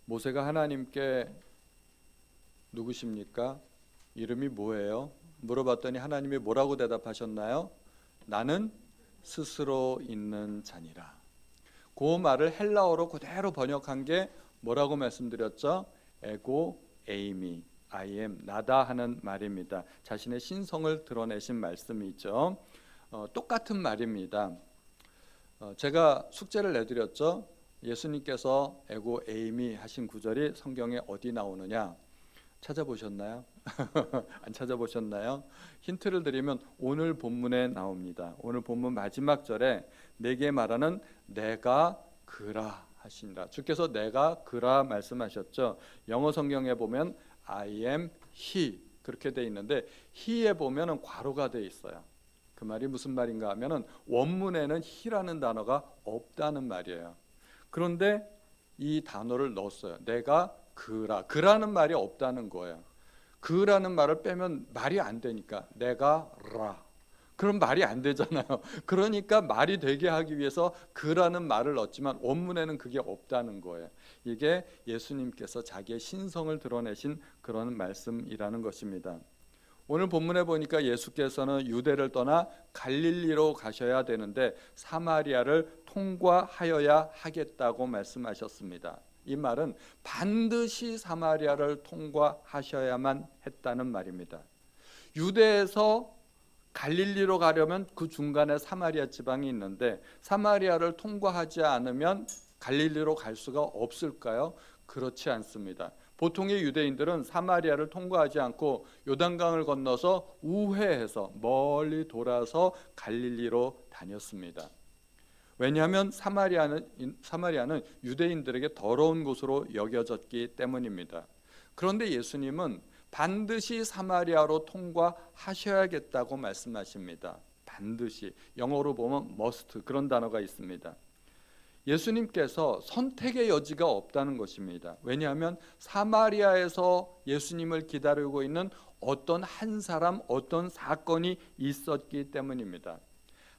모세가 하나님께 누구십니까? 이름이 뭐예요? 물어봤더니 하나님이 뭐라고 대답하셨나요? 나는 스스로 있는 자니라. 그 말을 헬라어로 그대로 번역한 게 뭐라고 말씀드렸죠? 에고 에이미, I am, 나다 하는 말입니다. 자신의 신성을 드러내신 말씀이죠. 똑같은 말입니다. 제가 숙제를 내드렸죠. 예수님께서 에고 에이미 하신 구절이 성경에 어디 나오느냐 찾아보셨나요? 안 찾아보셨나요? 힌트를 드리면 오늘 본문에 나옵니다. 오늘 본문 마지막 절에 내게 말하는 내가 그라 하시니라. 주께서 내가 그라 말씀하셨죠. 영어 성경에 보면 I am he 그렇게 돼 있는데 he에 보면은 괄호가 돼 있어요. 그 말이 무슨 말인가 하면은 원문에는 he라는 단어가 없다는 말이에요. 그런데 이 단어를 넣었어요. 내가 그라는 말이 없다는 거예요. 그라는 말을 빼면 말이 안 되니까 내가 라 그럼 말이 안 되잖아요. 그러니까 말이 되게 하기 위해서 그라는 말을 넣었지만 원문에는 그게 없다는 거예요. 이게 예수님께서 자기의 신성을 드러내신 그런 말씀이라는 것입니다. 오늘 본문에 보니까 예수께서는 유대를 떠나 갈릴리로 가셔야 되는데 사마리아를 통과하여야 하겠다고 말씀하셨습니다. 이 말은 반드시 사마리아를 통과하셔야만 했다는 말입니다. 유대에서 갈릴리로 가려면 그 중간에 사마리아 지방이 있는데 사마리아를 통과하지 않으면 갈릴리로 갈 수가 없을까요? 그렇지 않습니다. 보통의 유대인들은 사마리아를 통과하지 않고 요단강을 건너서 우회해서 멀리 돌아서 갈릴리로 다녔습니다. 왜냐하면 사마리아는 유대인들에게 더러운 곳으로 여겨졌기 때문입니다. 그런데 예수님은 반드시 사마리아로 통과하셔야겠다고 말씀하십니다. 반드시, 영어로 보면 must 그런 단어가 있습니다. 예수님께서 선택의 여지가 없다는 것입니다. 왜냐하면 사마리아에서 예수님을 기다리고 있는 어떤 한 사람, 어떤 사건이 있었기 때문입니다.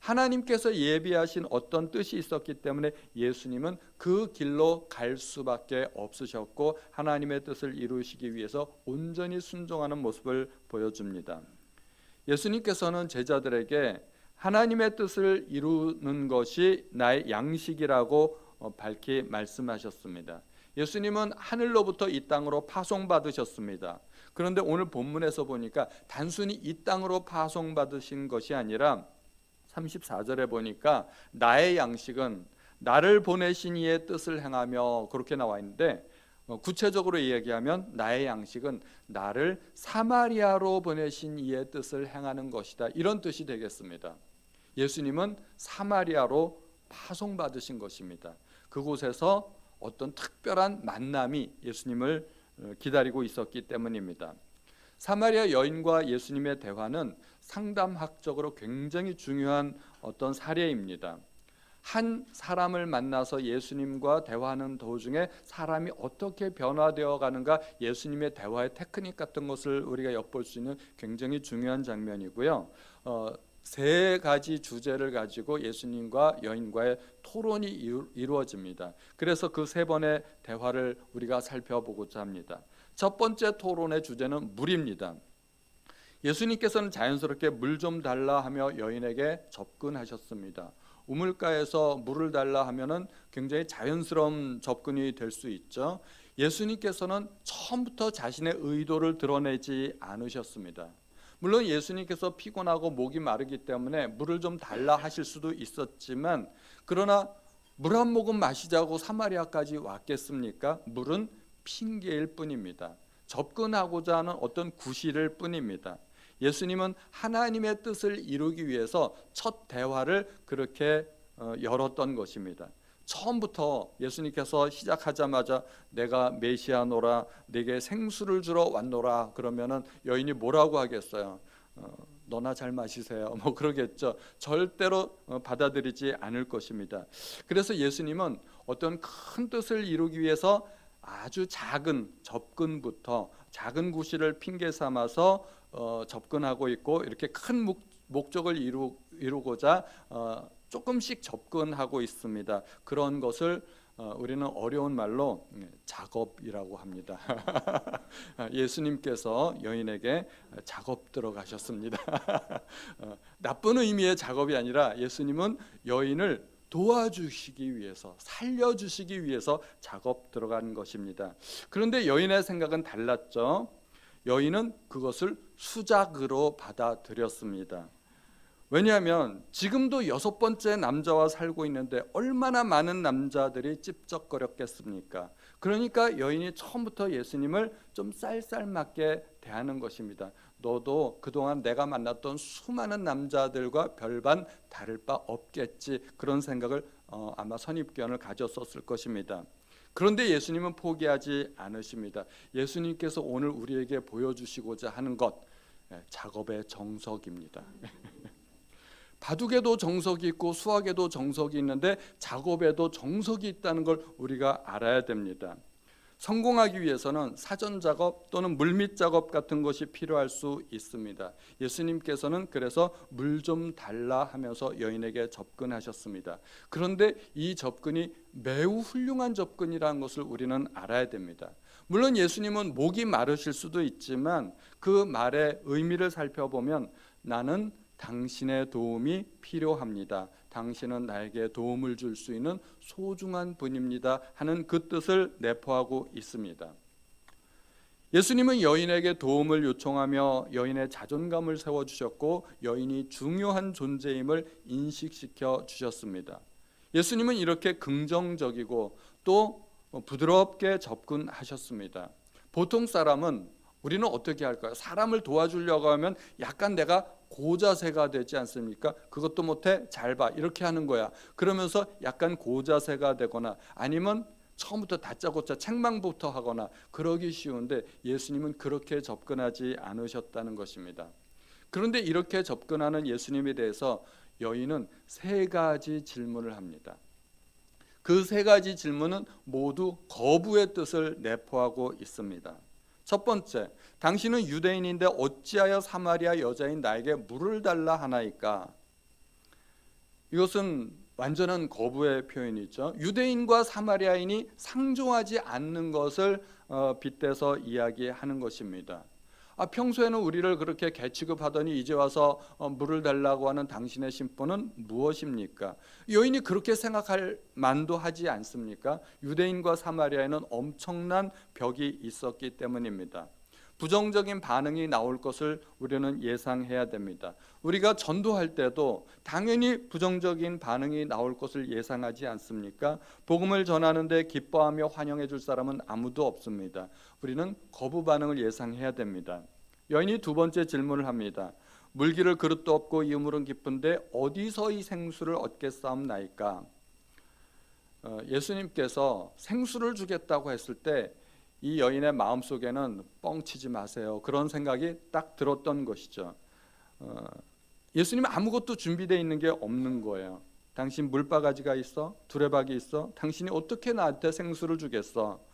하나님께서 예비하신 어떤 뜻이 있었기 때문에 예수님은 그 길로 갈 수밖에 없으셨고 하나님의 뜻을 이루시기 위해서 온전히 순종하는 모습을 보여줍니다. 예수님께서는 제자들에게 하나님의 뜻을 이루는 것이 나의 양식이라고 밝히 말씀하셨습니다. 예수님은 하늘로부터 이 땅으로 파송받으셨습니다. 그런데 오늘 본문에서 보니까 단순히 이 땅으로 파송받으신 것이 아니라 34절에 보니까 나의 양식은 나를 보내신 이의 뜻을 행하며 그렇게 나와 있는데 구체적으로 이야기하면 나의 양식은 나를 사마리아로 보내신 이의 뜻을 행하는 것이다. 이런 뜻이 되겠습니다. 예수님은 사마리아로 파송받으신 것입니다. 그곳에서 어떤 특별한 만남이 예수님을 기다리고 있었기 때문입니다. 사마리아 여인과 예수님의 대화는 상담학적으로 굉장히 중요한 어떤 사례입니다. 한 사람을 만나서 예수님과 대화하는 도중에 사람이 어떻게 변화되어 가는가 예수님의 대화의 테크닉 같은 것을 우리가 엿볼 수 있는 굉장히 중요한 장면이고요. 세 가지 주제를 가지고 예수님과 여인과의 토론이 이루어집니다. 그래서 그 세 번의 대화를 우리가 살펴보고자 합니다. 첫 번째 토론의 주제는 물입니다. 예수님께서는 자연스럽게 물 좀 달라 하며 여인에게 접근하셨습니다. 우물가에서 물을 달라 하면은 굉장히 자연스러운 접근이 될 수 있죠. 예수님께서는 처음부터 자신의 의도를 드러내지 않으셨습니다. 물론 예수님께서 피곤하고 목이 마르기 때문에 물을 좀 달라 하실 수도 있었지만 그러나 물 한 모금 마시자고 사마리아까지 왔겠습니까? 물은 핑계일 뿐입니다. 접근하고자 하는 어떤 구실일 뿐입니다. 예수님은 하나님의 뜻을 이루기 위해서 첫 대화를 그렇게 열었던 것입니다. 처음부터 예수님께서 시작하자마자 내가 메시아노라 내게 생수를 주러 왔노라 그러면은 여인이 뭐라고 하겠어요? 너나 잘 마시세요. 뭐 그러겠죠. 절대로 받아들이지 않을 것입니다. 그래서 예수님은 어떤 큰 뜻을 이루기 위해서 아주 작은 접근부터 작은 구실을 핑계 삼아서 접근하고 있고 이렇게 큰 목적을 이루고자 조금씩 접근하고 있습니다. 그런 것을 우리는 어려운 말로 작업이라고 합니다. 예수님께서 여인에게 작업 들어가셨습니다. 나쁜 의미의 작업이 아니라 예수님은 여인을 도와주시기 위해서, 살려주시기 위해서 작업 들어간 것입니다. 그런데 여인의 생각은 달랐죠. 여인은 그것을 수작으로 받아들였습니다. 왜냐하면 지금도 6번째 남자와 살고 있는데 얼마나 많은 남자들이 찝쩍거렸겠습니까? 그러니까 여인이 처음부터 예수님을 좀 쌀쌀맞게 대하는 것입니다. 너도 그동안 내가 만났던 수많은 남자들과 별반 다를 바 없겠지, 그런 생각을 아마 선입견을 가졌었을 것입니다. 그런데 예수님은 포기하지 않으십니다. 예수님께서 오늘 우리에게 보여주시고자 하는 것, 작업의 정석입니다. 바둑에도 정석이 있고 수학에도 정석이 있는데 작업에도 정석이 있다는 걸 우리가 알아야 됩니다. 성공하기 위해서는 사전 작업 또는 물밑 작업 같은 것이 필요할 수 있습니다. 예수님께서는 그래서 물 좀 달라 하면서 여인에게 접근하셨습니다. 그런데 이 접근이 매우 훌륭한 접근이라는 것을 우리는 알아야 됩니다. 물론 예수님은 목이 마르실 수도 있지만 그 말의 의미를 살펴보면 나는 당신의 도움이 필요합니다. 당신은 나에게 도움을 줄 수 있는 소중한 분입니다 하는 그 뜻을 내포하고 있습니다. 예수님은 여인에게 도움을 요청하며 여인의 자존감을 세워주셨고 여인이 중요한 존재임을 인식시켜 주셨습니다. 예수님은 이렇게 긍정적이고 또 부드럽게 접근하셨습니다. 보통 사람은 우리는 어떻게 할까요? 사람을 도와주려고 하면 약간 내가 고자세가 되지 않습니까? 그것도 못해? 잘 봐, 이렇게 하는 거야. 그러면서 약간 고자세가 되거나 아니면 처음부터 다짜고짜 책망부터 하거나 그러기 쉬운데 예수님은 그렇게 접근하지 않으셨다는 것입니다. 그런데 이렇게 접근하는 예수님에 대해서 여인은 3가지 질문을 합니다. 그 3가지 질문은 모두 거부의 뜻을 내포하고 있습니다. 첫 번째, 당신은 유대인인데 어찌하여 사마리아 여자인 나에게 물을 달라 하나이까? 이것은 완전한 거부의 표현이죠. 유대인과 사마리아인이 상종하지 않는 것을 빗대서 이야기하는 것입니다. 평소에는 우리를 그렇게 개취급하더니 이제 와서 물을 달라고 하는 당신의 심보는 무엇입니까? 여인이 그렇게 생각할 만도 하지 않습니까? 유대인과 사마리아에는 엄청난 벽이 있었기 때문입니다. 부정적인 반응이 나올 것을 우리는 예상해야 됩니다. 우리가 전도할 때도 당연히 부정적인 반응이 나올 것을 예상하지 않습니까? 복음을 전하는데 기뻐하며 환영해 줄 사람은 아무도 없습니다. 우리는 거부 반응을 예상해야 됩니다. 여인이 2번째 질문을 합니다. 물기를 그릇도 없고 이 우물은 깊은데 어디서 이 생수를 얻겠사옵나이까? 예수님께서 생수를 주겠다고 했을 때 이 여인의 마음속에는 뻥치지 마세요, 그런 생각이 딱 들었던 것이죠. 예수님 아무것도 준비되어 있는 게 없는 거예요. 당신 물바가지가 있어? 두레박이 있어? 당신이 어떻게 나한테 생수를 주겠어?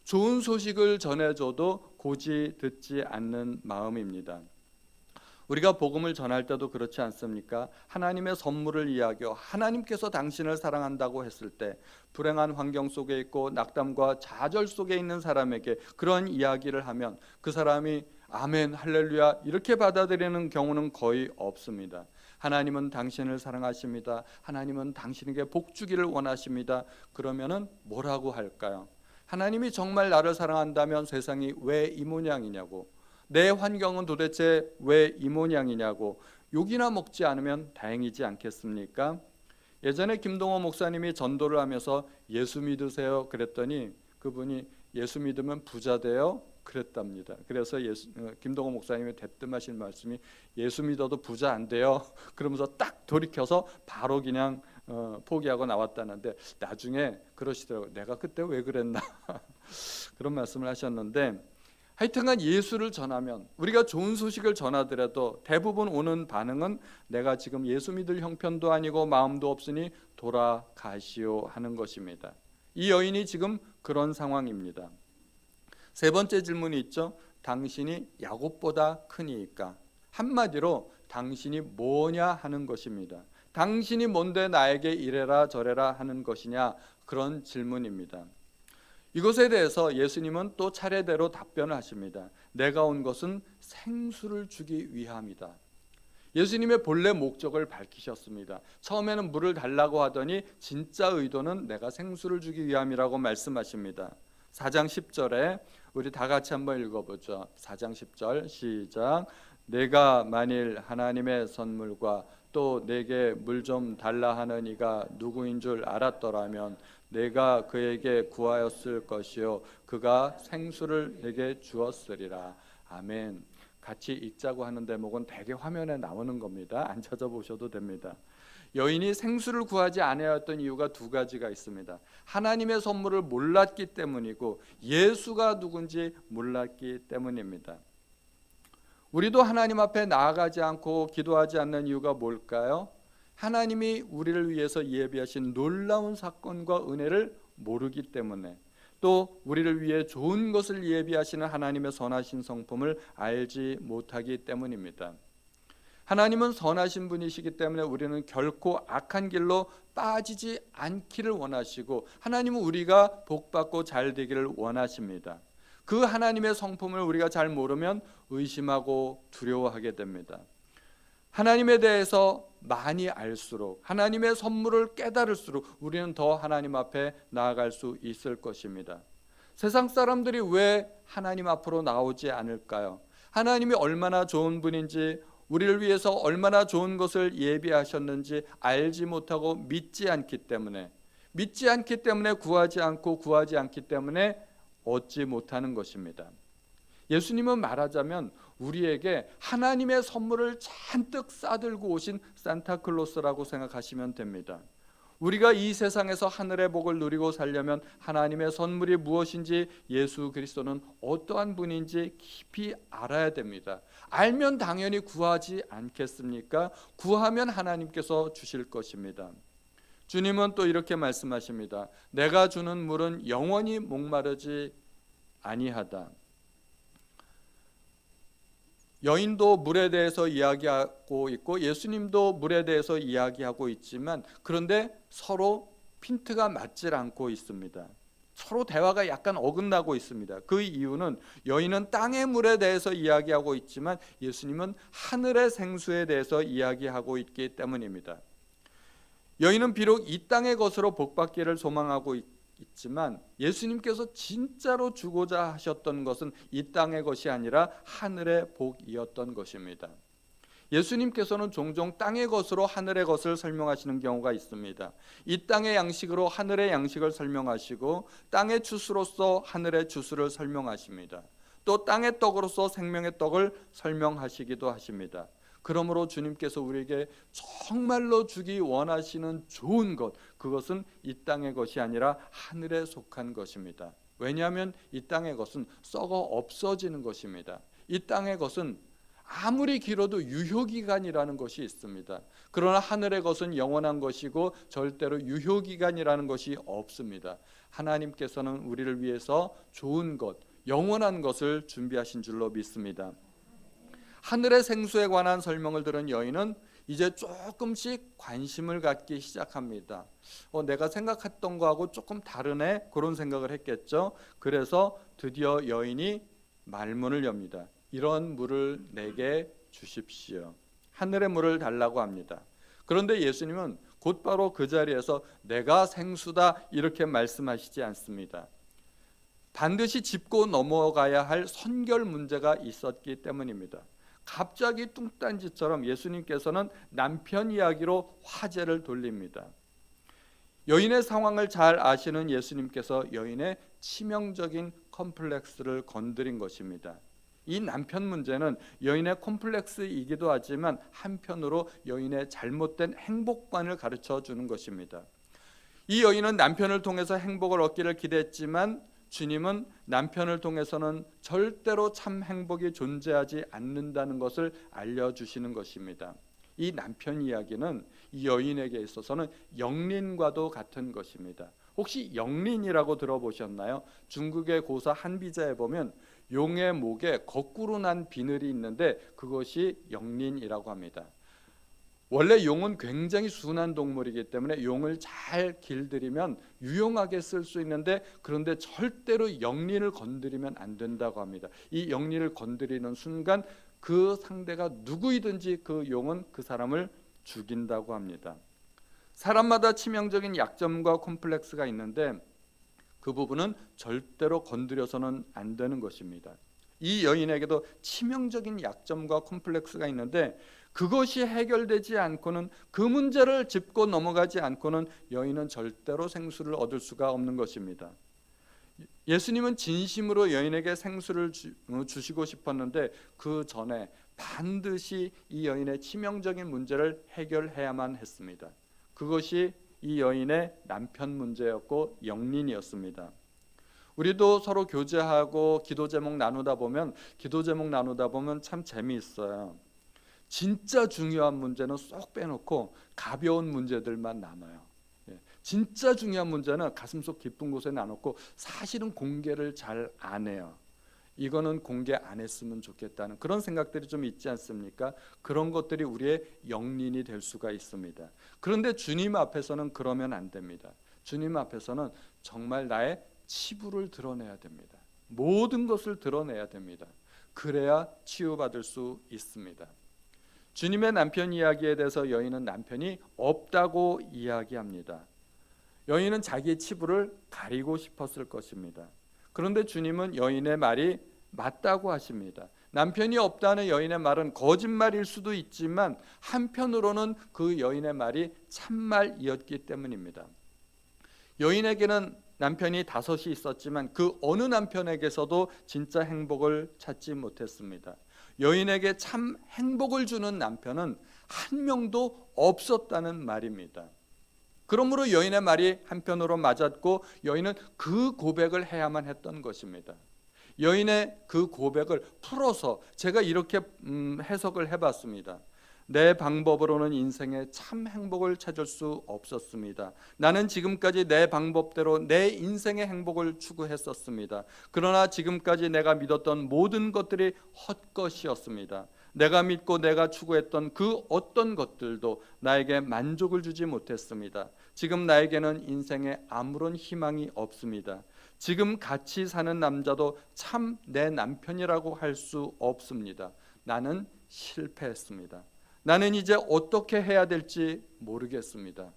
좋은 소식을 전해줘도 고지 듣지 않는 마음입니다. 우리가 복음을 전할 때도 그렇지 않습니까? 하나님의 선물을 이야기하고 하나님께서 당신을 사랑한다고 했을 때 불행한 환경 속에 있고 낙담과 좌절 속에 있는 사람에게 그런 이야기를 하면 그 사람이 아멘, 할렐루야 이렇게 받아들이는 경우는 거의 없습니다. 하나님은 당신을 사랑하십니다. 하나님은 당신에게 복 주기를 원하십니다. 그러면은 뭐라고 할까요? 하나님이 정말 나를 사랑한다면 세상이 왜 이 모양이냐고, 내 환경은 도대체 왜 이 모양이냐고 욕이나 먹지 않으면 다행이지 않겠습니까? 예전에 김동호 목사님이 전도를 하면서 예수 믿으세요 그랬더니 그분이 예수 믿으면 부자 돼요 그랬답니다. 그래서 김동호 목사님이 대뜸하신 말씀이 예수 믿어도 부자 안 돼요 그러면서 딱 돌이켜서 바로 그냥 포기하고 나왔다는데 나중에 그러시더라고요. 내가 그때 왜 그랬나 그런 말씀을 하셨는데, 하여튼간 예수를 전하면 우리가 좋은 소식을 전하더라도 대부분 오는 반응은 내가 지금 예수 믿을 형편도 아니고 마음도 없으니 돌아가시오 하는 것입니다. 이 여인이 지금 그런 상황입니다. 3번째 질문이 있죠. 당신이 야곱보다 크니까? 한마디로 당신이 뭐냐 하는 것입니다. 당신이 뭔데 나에게 이래라 저래라 하는 것이냐, 그런 질문입니다. 이것에 대해서 예수님은 또 차례대로 답변을 하십니다. 내가 온 것은 생수를 주기 위함이다. 예수님의 본래 목적을 밝히셨습니다. 처음에는 물을 달라고 하더니 진짜 의도는 내가 생수를 주기 위함이라고 말씀하십니다. 4장 10절에 우리 다 같이 한번 읽어보죠. 4장 10절 시작. 내가 만일 하나님의 선물과 또 내게 물 좀 달라 하는 이가 누구인 줄 알았더라면 내가 그에게 구하였을 것이요 그가 생수를 내게 주었으리라. 아멘. 같이 읽자고 하는 대목은 대개 화면에 나오는 겁니다. 안 찾아보셔도 됩니다. 여인이 생수를 구하지 아니하였던 이유가 두 가지가 있습니다. 하나님의 선물을 몰랐기 때문이고 예수가 누군지 몰랐기 때문입니다. 우리도 하나님 앞에 나아가지 않고 기도하지 않는 이유가 뭘까요? 하나님이 우리를 위해서 예비하신 놀라운 사건과 은혜를 모르기 때문에, 또 우리를 위해 좋은 것을 예비하시는 하나님의 선하신 성품을 알지 못하기 때문입니다. 하나님은 선하신 분이시기 때문에 우리는 결코 악한 길로 빠지지 않기를 원하시고, 하나님은 우리가 복받고 잘 되기를 원하십니다. 그 하나님의 성품을 우리가 잘 모르면 의심하고 두려워하게 됩니다. 하나님에 대해서 많이 알수록, 하나님의 선물을 깨달을수록 우리는 더 하나님 앞에 나아갈 수 있을 것입니다. 세상 사람들이 왜 하나님 앞으로 나오지 않을까요? 하나님이 얼마나 좋은 분인지, 우리를 위해서 얼마나 좋은 것을 예비하셨는지 알지 못하고 믿지 않기 때문에, 구하지 않기 때문에 얻지 못하는 것입니다. 예수님은 말하자면 우리에게 하나님의 선물을 잔뜩 싸들고 오신 산타클로스라고 생각하시면 됩니다. 우리가 이 세상에서 하늘의 복을 누리고 살려면 하나님의 선물이 무엇인지, 예수 그리스도는 어떠한 분인지 깊이 알아야 됩니다. 알면 당연히 구하지 않겠습니까? 구하면 하나님께서 주실 것입니다. 주님은 또 이렇게 말씀하십니다. 내가 주는 물은 영원히 목마르지 아니하다. 여인도 물에 대해서 이야기하고 있고 예수님도 물에 대해서 이야기하고 있지만, 그런데 서로 핀트가 맞질 않고 있습니다. 서로 대화가 약간 어긋나고 있습니다. 그 이유는 여인은 땅의 물에 대해서 이야기하고 있지만 예수님은 하늘의 생수에 대해서 이야기하고 있기 때문입니다. 여인은 비록 이 땅의 것으로 복받기를 소망하고 있지만 예수님께서 진짜로 주고자 하셨던 것은 이 땅의 것이 아니라 하늘의 복이었던 것입니다. 예수님께서는 종종 땅의 것으로 하늘의 것을 설명하시는 경우가 있습니다. 이 땅의 양식으로 하늘의 양식을 설명하시고, 땅의 주스로서 하늘의 주스를 설명하십니다. 또 땅의 떡으로서 생명의 떡을 설명하시기도 하십니다. 그러므로 주님께서 우리에게 정말로 주기 원하시는 좋은 것, 그것은 이 땅의 것이 아니라 하늘에 속한 것입니다. 왜냐하면 이 땅의 것은 썩어 없어지는 것입니다. 이 땅의 것은 아무리 길어도 유효기간이라는 것이 있습니다. 그러나 하늘의 것은 영원한 것이고 절대로 유효기간이라는 것이 없습니다. 하나님께서는 우리를 위해서 좋은 것, 영원한 것을 준비하신 줄로 믿습니다. 하늘의 생수에 관한 설명을 들은 여인은 이제 조금씩 관심을 갖기 시작합니다. 내가 생각했던 거하고 조금 다르네, 그런 생각을 했겠죠. 그래서 드디어 여인이 말문을 엽니다. 이런 물을 내게 주십시오. 하늘의 물을 달라고 합니다. 그런데 예수님은 곧바로 그 자리에서 내가 생수다 이렇게 말씀하시지 않습니다. 반드시 짚고 넘어가야 할 선결 문제가 있었기 때문입니다. 갑자기 뚱딴지처럼 예수님께서는 남편 이야기로 화제를 돌립니다. 여인의 상황을 잘 아시는 예수님께서 여인의 치명적인 컴플렉스를 건드린 것입니다. 이 남편 문제는 여인의 콤플렉스이기도 하지만 한편으로 여인의 잘못된 행복관을 가르쳐 주는 것입니다. 이 여인은 남편을 통해서 행복을 얻기를 기대했지만 주님은 남편을 통해서는 절대로 참 행복이 존재하지 않는다는 것을 알려주시는 것입니다. 이 남편 이야기는 이 여인에게 있어서는 영린과도 같은 것입니다. 혹시 영린이라고 들어보셨나요? 중국의 고사 한비자에 보면 용의 목에 거꾸로 난 비늘이 있는데 그것이 영린이라고 합니다. 원래 용은 굉장히 순한 동물이기 때문에 용을 잘 길들이면 유용하게 쓸 수 있는데, 그런데 절대로 영린을 건드리면 안 된다고 합니다. 이 영린을 건드리는 순간 그 상대가 누구이든지 그 용은 그 사람을 죽인다고 합니다. 사람마다 치명적인 약점과 콤플렉스가 있는데 그 부분은 절대로 건드려서는 안 되는 것입니다. 이 여인에게도 치명적인 약점과 콤플렉스가 있는데 그것이 해결되지 않고는, 그 문제를 짚고 넘어가지 않고는 여인은 절대로 생수를 얻을 수가 없는 것입니다. 예수님은 진심으로 여인에게 생수를 주시고 싶었는데 그 전에 반드시 이 여인의 치명적인 문제를 해결해야만 했습니다. 그것이 이 여인의 남편 문제였고 영린이었습니다. 우리도 서로 교제하고 기도 제목 나누다 보면 참 재미있어요. 진짜 중요한 문제는 쏙 빼놓고 가벼운 문제들만 나눠요. 진짜 중요한 문제는 가슴속 깊은 곳에 나놓고 사실은 공개를 잘 안 해요. 이거는 공개 안 했으면 좋겠다는 그런 생각들이 좀 있지 않습니까? 그런 것들이 우리의 영린이 될 수가 있습니다. 그런데 주님 앞에서는 그러면 안 됩니다. 주님 앞에서는 정말 나의 치부를 드러내야 됩니다. 모든 것을 드러내야 됩니다. 그래야 치유받을 수 있습니다. 주님의 남편 이야기에 대해서 여인은 남편이 없다고 이야기합니다. 여인은 자기의 치부를 가리고 싶었을 것입니다. 그런데 주님은 여인의 말이 맞다고 하십니다. 남편이 없다는 여인의 말은 거짓말일 수도 있지만 한편으로는 그 여인의 말이 참말이었기 때문입니다. 여인에게는 남편이 5이 있었지만 그 어느 남편에게서도 진짜 행복을 찾지 못했습니다. 여인에게 참 행복을 주는 남편은 한 명도 없었다는 말입니다. 그러므로 여인의 말이 한편으로 맞았고 여인은 그 고백을 해야만 했던 것입니다. 여인의 그 고백을 풀어서 제가 이렇게 해석을 해봤습니다. 내 방법으로는 인생에 참 행복을 찾을 수 없었습니다. 나는 지금까지 내 방법대로 내 인생의 행복을 추구했었습니다. 그러나 지금까지 내가 믿었던 모든 것들이 헛것이었습니다. 내가 믿고 내가 추구했던 그 어떤 것들도 나에게 만족을 주지 못했습니다. 지금 나에게는 인생에 아무런 희망이 없습니다. 지금 같이 사는 남자도 참 내 남편이라고 할 수 없습니다. 나는 실패했습니다. 나는 이제 어떻게 해야 될지 모르겠습니다.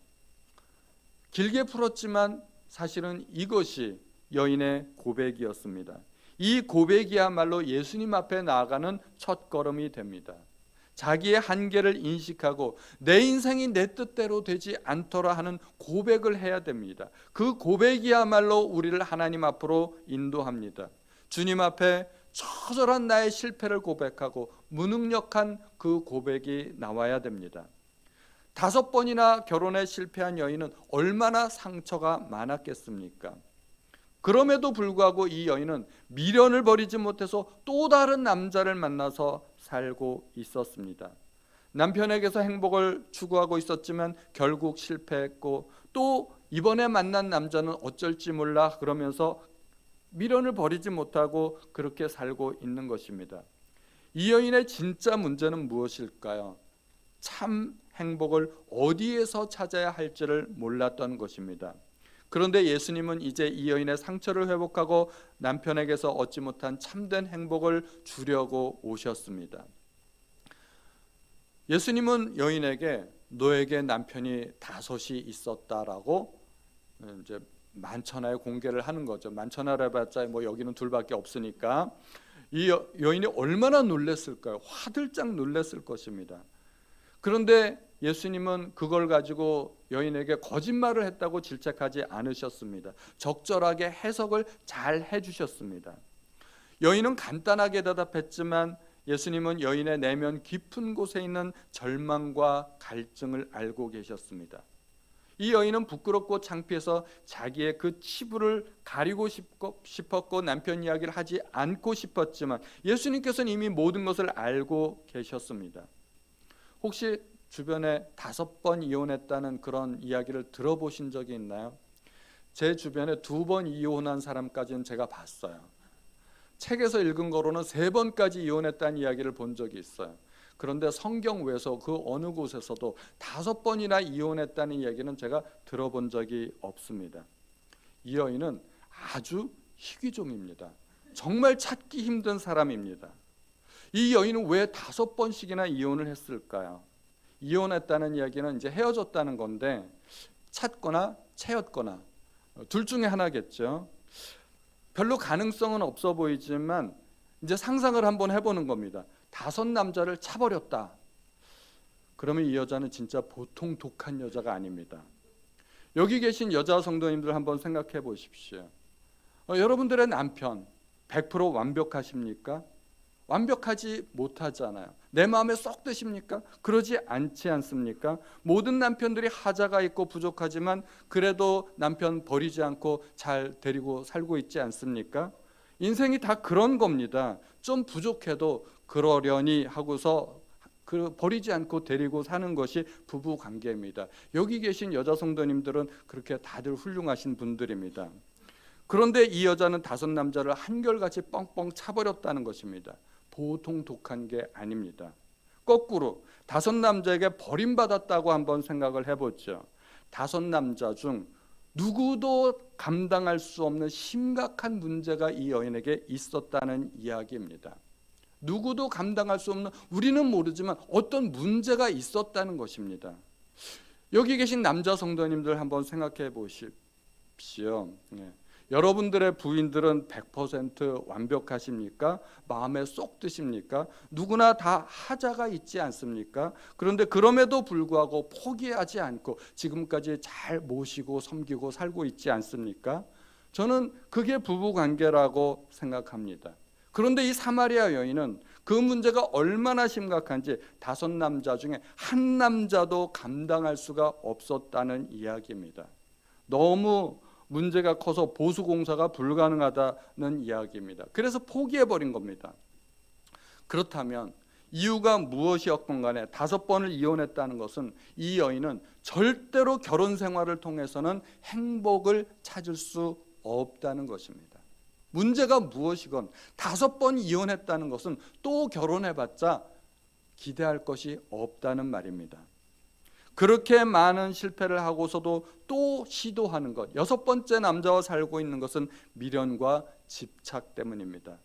길게 풀었지만 사실은 이것이 여인의 고백이었습니다. 이 고백이야말로 예수님 앞에 나아가는 첫걸음이 됩니다. 자기의 한계를 인식하고 내 인생이 내 뜻대로 되지 않더라 하는 고백을 해야 됩니다. 그 고백이야말로 우리를 하나님 앞으로 인도합니다. 주님 앞에 처절한 나의 실패를 고백하고 무능력한 그 고백이 나와야 됩니다. 5번이나 결혼에 실패한 여인은 얼마나 상처가 많았겠습니까? 그럼에도 불구하고 이 여인은 미련을 버리지 못해서 또 다른 남자를 만나서 살고 있었습니다. 남편에게서 행복을 추구하고 있었지만 결국 실패했고, 또 이번에 만난 남자는 어쩔지 몰라 그러면서 미련을 버리지 못하고 그렇게 살고 있는 것입니다. 이 여인의 진짜 문제는 무엇일까요? 참 행복을 어디에서 찾아야 할지를 몰랐던 것입니다. 그런데 예수님은 이제 이 여인의 상처를 회복하고 남편에게서 얻지 못한 참된 행복을 주려고 오셨습니다. 예수님은 여인에게 너에게 남편이 5이 있었다라고 이제 만천하에 공개를 하는 거죠. 만천하라 해봤자 뭐 여기는 2밖에 없으니까. 이 여인이 얼마나 놀랐을까요? 화들짝 놀랐을 것입니다. 그런데 예수님은 그걸 가지고 여인에게 거짓말을 했다고 질책하지 않으셨습니다. 적절하게 해석을 잘 해주셨습니다. 여인은 간단하게 대답했지만 예수님은 여인의 내면 깊은 곳에 있는 절망과 갈증을 알고 계셨습니다. 이 여인은 부끄럽고 창피해서 자기의 그 치부를 가리고 싶었고 남편 이야기를 하지 않고 싶었지만 예수님께서는 이미 모든 것을 알고 계셨습니다. 혹시 주변에 5번 이혼했다는 그런 이야기를 들어보신 적이 있나요? 제 주변에 2번 이혼한 사람까지는 제가 봤어요. 책에서 읽은 거로는 3번까지 이혼했다는 이야기를 본 적이 있어요. 그런데 성경 외에서 그 어느 곳에서도 5번이나 이혼했다는 이야기는 제가 들어본 적이 없습니다. 이 여인은 아주 희귀종입니다. 정말 찾기 힘든 사람입니다. 이 여인은 왜 5번씩이나 이혼을 했을까요? 이혼했다는 이야기는 이제 헤어졌다는 건데 찾거나 채였거나 둘 중에 하나겠죠. 별로 가능성은 없어 보이지만 이제 상상을 한번 해보는 겁니다. 5 남자를 차버렸다. 그러면 이 여자는 진짜 보통 독한 여자가 아닙니다. 여기 계신 여자 성도님들 한번 생각해 보십시오. 여러분들의 남편 100% 완벽하십니까? 완벽하지 못하잖아요. 내 마음에 쏙 드십니까? 그러지 않지 않습니까? 모든 남편들이 하자가 있고 부족하지만 그래도 남편 버리지 않고 잘 데리고 살고 있지 않습니까? 인생이 다 그런 겁니다. 좀 부족해도 그러려니 하고서 버리지 않고 데리고 사는 것이 부부 관계입니다. 여기 계신 여자 성도님들은 그렇게 다들 훌륭하신 분들입니다. 그런데 이 여자는 5 남자를 한결같이 뻥뻥 차버렸다는 것입니다. 보통 독한 게 아닙니다. 거꾸로 5 남자에게 버림받았다고 한번 생각을 해보죠. 5 남자 중 누구도 감당할 수 없는 심각한 문제가 이 여인에게 있었다는 이야기입니다. 누구도 감당할 수 없는, 우리는 모르지만 어떤 문제가 있었다는 것입니다. 여기 계신 남자 성도님들 한번 생각해 보십시오. 여러분들의 부인들은 100% 완벽하십니까? 마음에 쏙 드십니까? 누구나 다 하자가 있지 않습니까? 그런데 그럼에도 불구하고 포기하지 않고 지금까지 잘 모시고 섬기고 살고 있지 않습니까? 저는 그게 부부관계라고 생각합니다. 그런데 이 사마리아 여인은 그 문제가 얼마나 심각한지 5 남자 중에 한 남자도 감당할 수가 없었다는 이야기입니다. 너무 문제가 커서 보수공사가 불가능하다는 이야기입니다. 그래서 포기해버린 겁니다. 그렇다면 이유가 무엇이었건 간에 5번을 이혼했다는 것은 이 여인은 절대로 결혼 생활을 통해서는 행복을 찾을 수 없다는 것입니다. 문제가 무엇이건 5번 이혼했다는 것은 또 결혼해봤자 기대할 것이 없다는 말입니다. 그렇게 많은 실패를 하고서도 또 시도하는 것, 6번째 남자와 살고 있는 것은 미련과 집착 때문입니다.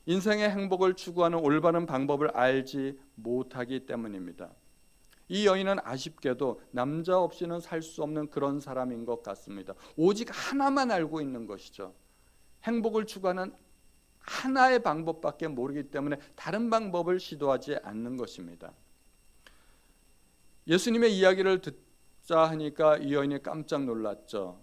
인생의 행복을 추구하는 올바른 방법을 알지 못하기 때문입니다. 이 여인은 아쉽게도 남자 없이는 살 수 없는 그런 사람인 것 같습니다. 오직 하나만 알고 있는 것이죠. 행복을 추구하는 하나의 방법밖에 모르기 때문에 다른 방법을 시도하지 않는 것입니다. 예수님의 이야기를 듣자 하니까 이 여인이 깜짝 놀랐죠.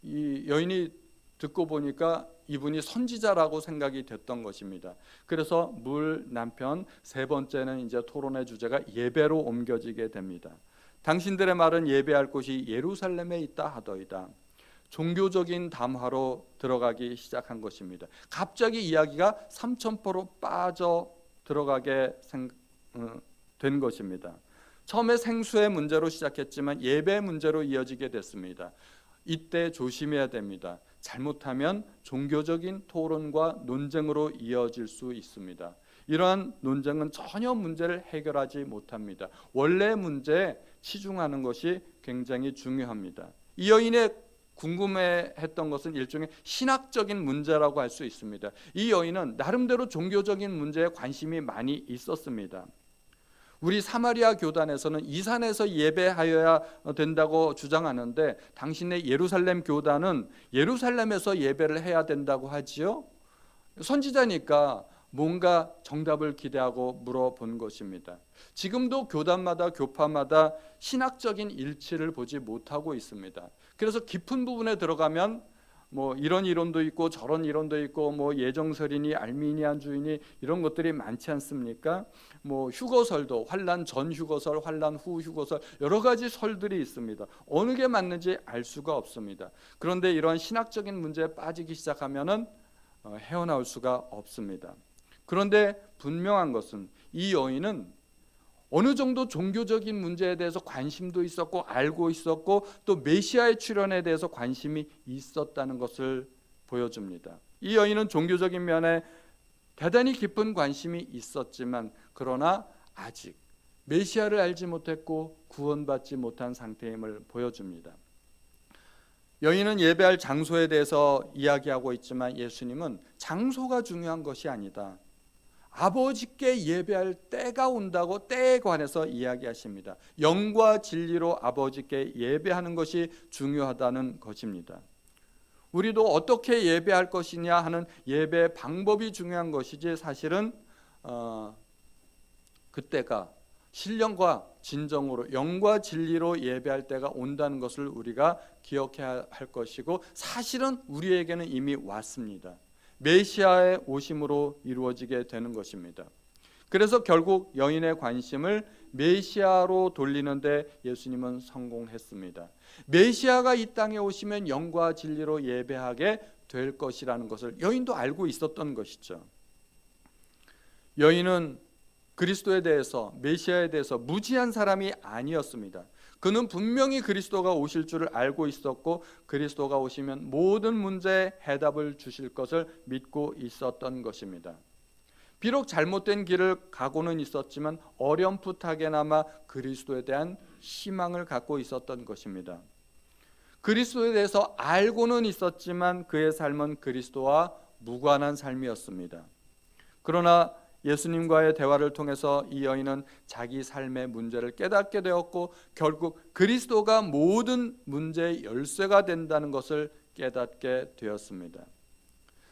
이 여인이 듣고 보니까 이분이 선지자라고 생각이 됐던 것입니다. 그래서 물 남편 3번째는 이제 토론의 주제가 예배로 옮겨지게 됩니다. 당신들의 말은 예배할 곳이 예루살렘에 있다 하더이다. 종교적인 담화로 들어가기 시작한 것입니다. 갑자기 이야기가 삼천포로 빠져 들어가게 된 것입니다. 처음에 생수의 문제로 시작했지만 예배 문제로 이어지게 됐습니다. 이때 조심해야 됩니다. 잘못하면 종교적인 토론과 논쟁으로 이어질 수 있습니다. 이러한 논쟁은 전혀 문제를 해결하지 못합니다. 원래 문제에 치중하는 것이 굉장히 중요합니다. 이 여인의 궁금해했던 것은 일종의 신학적인 문제라고 할 수 있습니다. 이 여인은 나름대로 종교적인 문제에 관심이 많이 있었습니다. 우리 사마리아 교단에서는 이 산에서 예배하여야 된다고 주장하는데 당신의 예루살렘 교단은 예루살렘에서 예배를 해야 된다고 하지요. 선지자니까 뭔가 정답을 기대하고 물어본 것입니다. 지금도 교단마다 교파마다 신학적인 일치를 보지 못하고 있습니다. 그래서 깊은 부분에 들어가면 뭐 이런 이론도 있고 저런 이론도 있고 뭐 예정설이니 알미니안주의니 이런 것들이 많지 않습니까? 뭐 휴거설도 환란 전 휴거설, 환란 후 휴거설 여러 가지 설들이 있습니다. 어느 게 맞는지 알 수가 없습니다. 그런데 이런 신학적인 문제에 빠지기 시작하면은 헤어나올 수가 없습니다. 그런데 분명한 것은 이 여인은 어느 정도 종교적인 문제에 대해서 관심도 있었고 알고 있었고 또 메시아의 출현에 대해서 관심이 있었다는 것을 보여줍니다. 이 여인은 종교적인 면에 대단히 깊은 관심이 있었지만 그러나 아직 메시아를 알지 못했고 구원받지 못한 상태임을 보여줍니다. 여인은 예배할 장소에 대해서 이야기하고 있지만 예수님은 장소가 중요한 것이 아니다, 아버지께 예배할 때가 온다고 때에 관해서 이야기하십니다. 영과 진리로 아버지께 예배하는 것이 중요하다는 것입니다. 우리도 어떻게 예배할 것이냐 하는 예배 방법이 중요한 것이지, 사실은 그때가 신령과 진정으로 영과 진리로 예배할 때가 온다는 것을 우리가 기억해야 할 것이고, 사실은 우리에게는 이미 왔습니다. 메시아의 오심으로 이루어지게 되는 것입니다. 그래서 결국 여인의 관심을 메시아로 돌리는데 예수님은 성공했습니다. 메시아가 이 땅에 오시면 영과 진리로 예배하게 될 것이라는 것을 여인도 알고 있었던 것이죠. 여인은 그리스도에 대해서, 메시아에 대해서 무지한 사람이 아니었습니다. 그는 분명히 그리스도가 오실 줄을 알고 있었고, 그리스도가 오시면 모든 문제에 해답을 주실 것을 믿고 있었던 것입니다. 비록 잘못된 길을 가고는 있었지만 어렴풋하게나마 그리스도에 대한 희망을 갖고 있었던 것입니다. 그리스도에 대해서 알고는 있었지만 그의 삶은 그리스도와 무관한 삶이었습니다. 그러나 예수님과의 대화를 통해서 이 여인은 자기 삶의 문제를 깨닫게 되었고, 결국 그리스도가 모든 문제의 열쇠가 된다는 것을 깨닫게 되었습니다.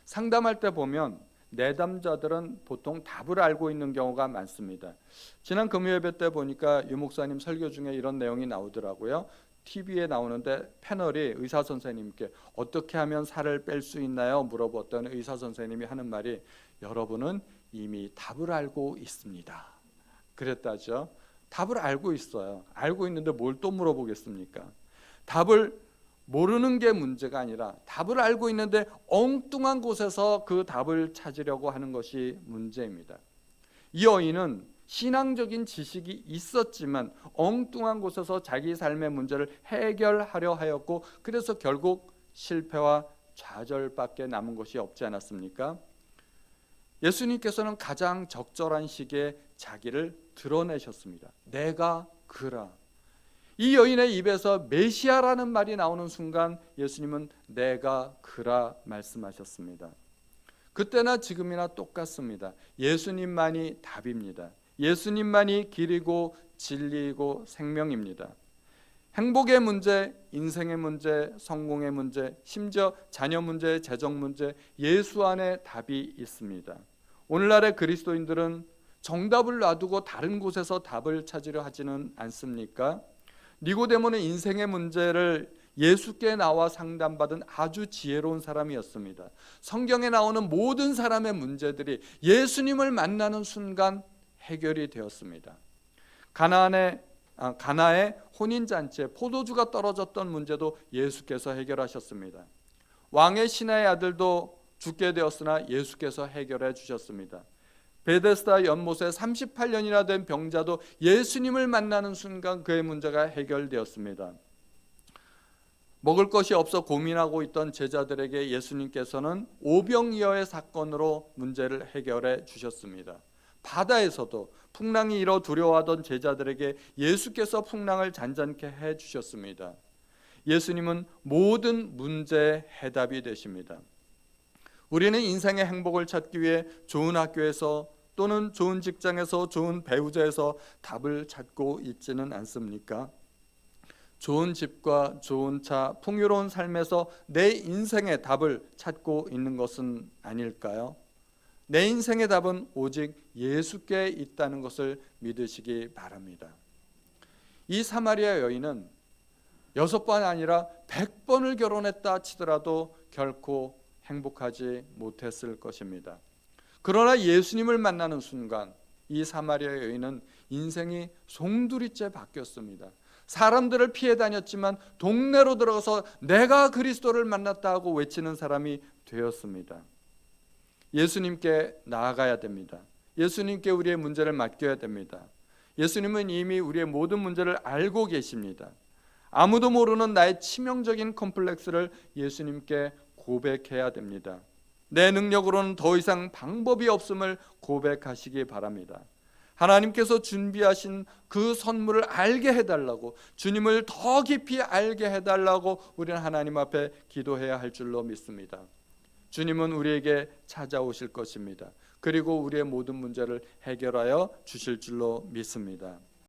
상담할 때 보면 내담자들은 보통 답을 알고 있는 경우가 많습니다. 지난 금요예배 때 보니까 유 목사님 설교 중에 이런 내용이 나오더라고요. TV에 나오는데 패널이 의사 선생님께 어떻게 하면 살을 뺄 수 있나요? 물어봤더니 의사 선생님이 하는 말이, 여러분은 이미 답을 알고 있습니다, 그랬다죠. 답을 알고 있어요. 알고 있는데 뭘 또 물어보겠습니까? 답을 모르는 게 문제가 아니라 답을 알고 있는데 엉뚱한 곳에서 그 답을 찾으려고 하는 것이 문제입니다. 이 여인은 신앙적인 지식이 있었지만 엉뚱한 곳에서 자기 삶의 문제를 해결하려 하였고, 그래서 결국 실패와 좌절밖에 남은 것이 없지 않았습니까? 예수님께서는 가장 적절한 시기에 자기를 드러내셨습니다. 내가 그라. 이 여인의 입에서 메시아라는 말이 나오는 순간 예수님은 내가 그라 말씀하셨습니다. 그때나 지금이나 똑같습니다. 예수님만이 답입니다. 예수님만이 길이고 진리이고 생명입니다. 행복의 문제, 인생의 문제, 성공의 문제, 심지어 자녀 문제, 재정 문제, 예수 안에 답이 있습니다. 오늘날의 그리스도인들은 정답을 놔두고 다른 곳에서 답을 찾으려 하지는 않습니까? 니고데모는 인생의 문제를 예수께 나와 상담받은 아주 지혜로운 사람이었습니다. 성경에 나오는 모든 사람의 문제들이 예수님을 만나는 순간 해결이 되었습니다. 가나의 혼인잔치에 포도주가 떨어졌던 문제도 예수께서 해결하셨습니다. 왕의 신하의 아들도 죽게 되었으나 예수께서 해결해 주셨습니다. 베데스다 연못에 38년이나 된 병자도 예수님을 만나는 순간 그의 문제가 해결되었습니다. 먹을 것이 없어 고민하고 있던 제자들에게 예수님께서는 오병이어의 사건으로 문제를 해결해 주셨습니다. 바다에서도 풍랑이 일어 두려워하던 제자들에게 예수께서 풍랑을 잔잔케 해 주셨습니다. 예수님은 모든 문제의 해답이 되십니다. 우리는 인생의 행복을 찾기 위해 좋은 학교에서 또는 좋은 직장에서, 좋은 배우자에서 답을 찾고 있지는 않습니까? 좋은 집과 좋은 차, 풍요로운 삶에서 내 인생의 답을 찾고 있는 것은 아닐까요? 내 인생의 답은 오직 예수께 있다는 것을 믿으시기 바랍니다. 이 사마리아 여인은 6번 아니라 100번을 결혼했다 치더라도 결코 행복하지 못했을 것입니다. 그러나 예수님을 만나는 순간 이 사마리아 여인은 인생이 송두리째 바뀌었습니다. 사람들을 피해 다녔지만 동네로 들어가서 내가 그리스도를 만났다 하고 외치는 사람이 되었습니다. 예수님께 나아가야 됩니다. 예수님께 우리의 문제를 맡겨야 됩니다. 예수님은 이미 우리의 모든 문제를 알고 계십니다. 아무도 모르는 나의 치명적인 컴플렉스를 예수님께 고백해야 됩니다. 내 능력으로는 더 이상 방법이 없음을 고백하시기 바랍니다. 하나님께서 준비하신 그 선물을 알게 해달라고, 주님을 더 깊이 알게 해달라고 우리는 하나님 앞에 기도해야 할 줄로 믿습니다. 주님은 우리에게 찾아오실 것입니다. 그리고 우리의 모든 문제를 해결하여 주실 줄로 믿습니다.